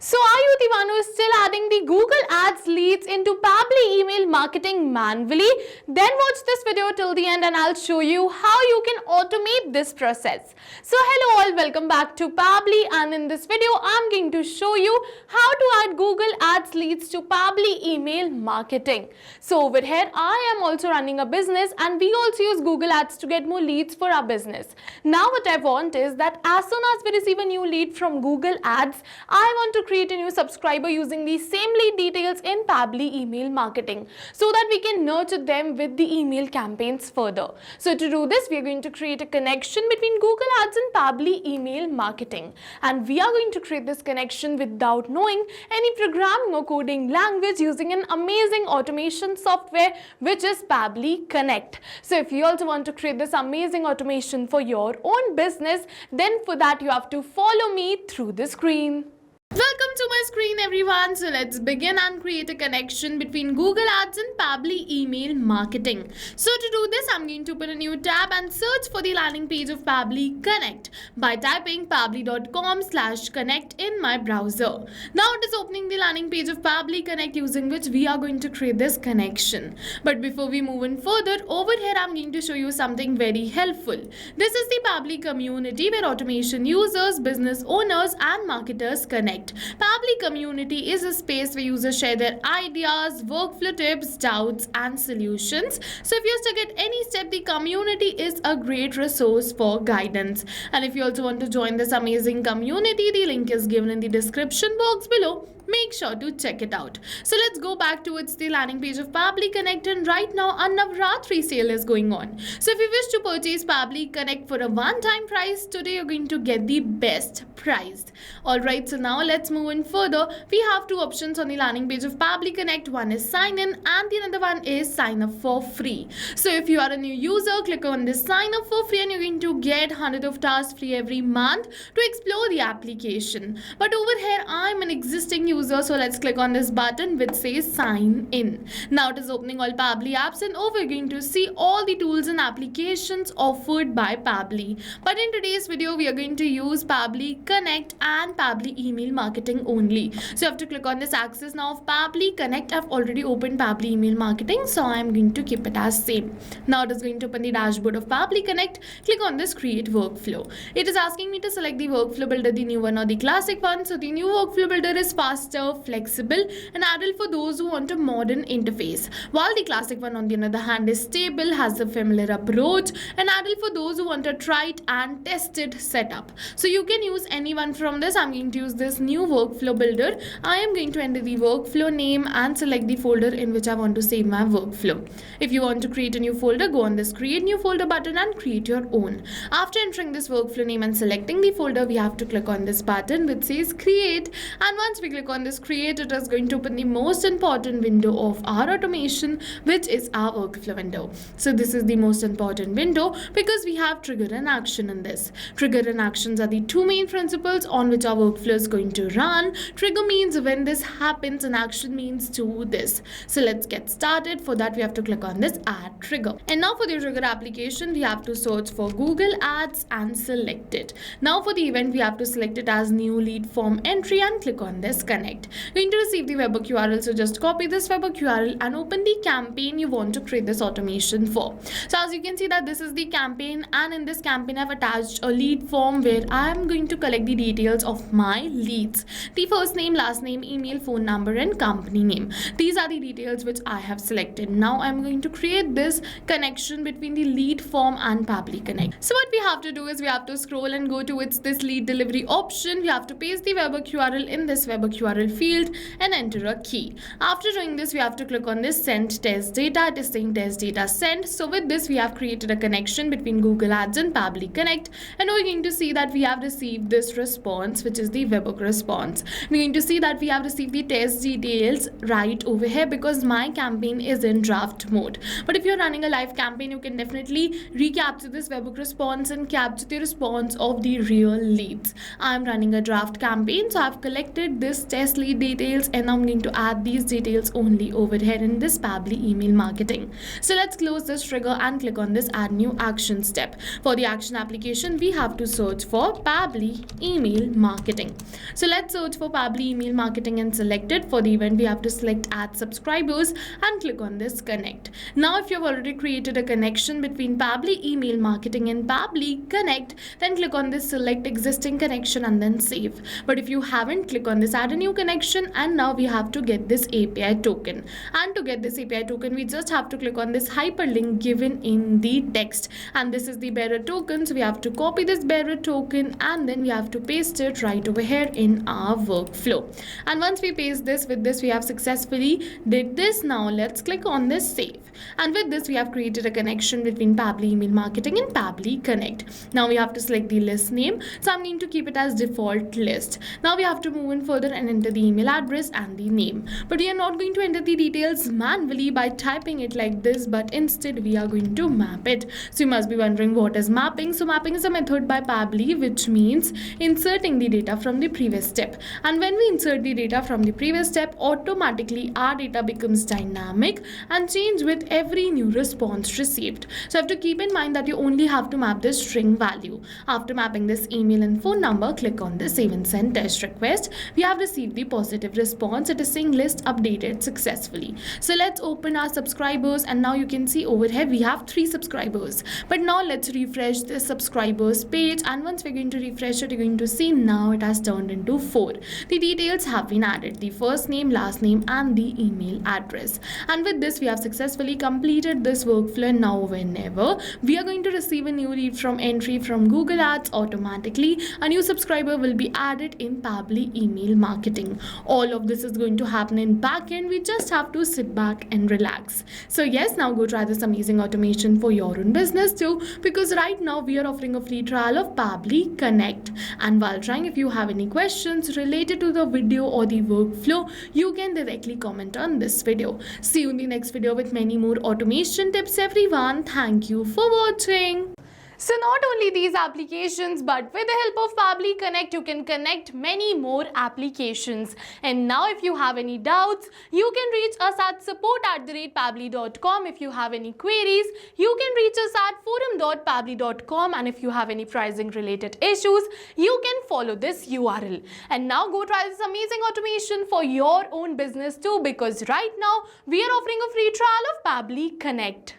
So are you the one who is still adding the Google Ads leads into Pabbly email marketing manually? Then watch this video till the end and I'll show you how you can automate this process. So hello all, welcome back to Pabbly, and in this video I'm going to show you how to add Google Ads leads to Pabbly email marketing. So over here I am also running a business and we also use Google Ads to get more leads for our business. Now what I want is that as soon as we receive a new lead from Google Ads, I want to create a new subscriber using the same lead details in Pabbly email marketing so that we can nurture them with the email campaigns further. So to do this, we are going to create a connection between Google Ads and Pabbly email marketing, and we are going to create this connection without knowing any programming or coding language using an amazing automation software which is Pabbly Connect. So if you also want to create this amazing automation for your own business, then for that you have to follow me through the screen. Welcome to my screen everyone. So let's begin and create a connection between Google Ads and Pabbly email marketing. So to do this, I'm going to open a new tab and search for the landing page of Pabbly Connect by typing pabbly.com/connect in my browser. Now it is opening the landing page of Pabbly Connect using which we are going to create this connection. But before we move on further, over here I'm going to show you something very helpful. This is the Pabbly community where automation users, business owners and marketers connect. Pabbly community is a space where users share their ideas, workflow tips, doubts and solutions. So if you're stuck at any step, the community is a great resource for guidance. And if you also want to join this amazing community, the link is given in the description box below. Make sure to check it out. So let's go back towards the landing page of Pabbly Connect, and right now a Navratri sale is going on. So if you wish to purchase Pabbly Connect for a one-time price, today you're going to get the best price. Alright, so now let's move on further. We have two options on the landing page of Pabbly Connect. One is sign in and the another one is sign up for free. So if you are a new user, click on this sign up for free and you're going to get 100 of tasks free every month to explore the application. But over here I'm an existing user, so let's click on this button which says sign in. Now it is opening all Pabbly apps, and over you're going to see all the tools and applications offered by Pabbly. But in today's video we are going to use Pabbly Connect and Pabbly email marketing only. So you have to click on this access now of Pabbly Connect. I've already opened Pabbly email marketing, so I'm going to keep it as same. Now it is going to open the dashboard of Pabbly Connect. Click on this create workflow. It is asking me to select the workflow builder, the new one or the classic one. So the new workflow builder is faster, flexible and ideal for those who want a modern interface, while the classic one on the other hand is stable, has a familiar approach and ideal for those who want a tried and tested setup. So you can use any one from this. I'm going to use this new workflow builder. I am going to enter the workflow name and select the folder in which I want to save my workflow. If you want to create a new folder, go on this create new folder button and create your own. After entering this workflow name and selecting the folder, we have to click on this button which says create, and once we click on this create, it is going to open the most important window of our automation, which is our workflow window. So this is the most important window because we have trigger and action in this. Trigger and actions are the two main principles on which our workflow is going to run. Trigger means when this happens and action means do this. So let's get started. For that we have to click on this add trigger, and now for the trigger application we have to search for Google Ads and select it. Now for the event we have to select it as new lead form entry and click on this connect. You're going to receive the webhook URL, so just copy this webhook URL and open the campaign you want to create this automation for. So as you can see that this is the campaign, and in this campaign I've attached a lead form where I am going to collect the details of my leads, the first name, last name, email, phone number and company name. These are the details which I have selected. Now I'm going to create this connection between the lead form and Pabbly Connect. So what we have to do is we have to scroll and go towards this lead delivery option. We have to paste the webhook URL in this webhook URL field and enter a key. After doing this, we have to click on this send test data. It is saying test data send. So with this we have created a connection between Google Ads and Pabbly Connect, and we're going to see that we have received this response which is the webhook response. We're going to see that we have received the test details right over here because my campaign is in draft mode. But if you're running a live campaign, you can definitely recapture this webhook response and capture the response of the real leads. I'm running a draft campaign, so I've collected this test test lead details, and I'm going to add these details only over here in this Pabbly email marketing. So let's close this trigger and click on this add new action step. For the action application, we have to search for Pabbly email marketing. So let's search for Pabbly email marketing and select it. For the event, we have to select add subscribers and click on this connect. Now if you've already created a connection between Pabbly email marketing and Pabbly Connect, then click on this select existing connection and then save. But if you haven't, click on this add a new connection, and now we have to get this API token. And to get this API token, we just have to click on this hyperlink given in the text, and this is the bearer token. So we have to copy this bearer token and then we have to paste it right over here in our workflow. And once we paste this, with this we have successfully did this. Now let's click on this save, and with this we have created a connection between Pabbly email marketing and Pabbly Connect. Now we have to select the list name, so I'm going to keep it as default list. Now we have to move in further and enter the email address and the name, but we are not going to enter the details manually by typing it like this, but instead we are going to map it. So you must be wondering what is mapping. So mapping is a method by Pabbly which means inserting the data from the previous step, and when we insert the data from the previous step, automatically our data becomes dynamic and change with every new response received. So you have to keep in mind that you only have to map this string value. After mapping this email and phone number, click on the save and send test request. We have received the positive response. It is saying list updated successfully. So let's open our subscribers, and now you can see over here we have 3 subscribers. But now let's refresh the subscribers page, and once we're going to refresh it, you're going to see now it has turned into 4. The details have been added, the first name, last name and the email address. And with this we have successfully completed this workflow. Now whenever we are going to receive a new lead from entry from Google Ads, automatically a new subscriber will be added in Pabbly email marketing. All of this is going to happen in backend. We just have to sit back and relax. So yes, now go try this amazing automation for your own business too, because right now we are offering a free trial of Pabbly Connect. And while trying, if you have any questions related to the video or the workflow, you can directly comment on this video. See you in the next video with many more automation tips, everyone. Thank you for watching. So not only these applications, but with the help of Pabbly Connect, you can connect many more applications. And now if you have any doubts, you can reach us at support@pabbly.com. If you have any queries, you can reach us at forum.pabbly.com. And if you have any pricing related issues, you can follow this URL. And now go try this amazing automation for your own business too, because right now we are offering a free trial of Pabbly Connect.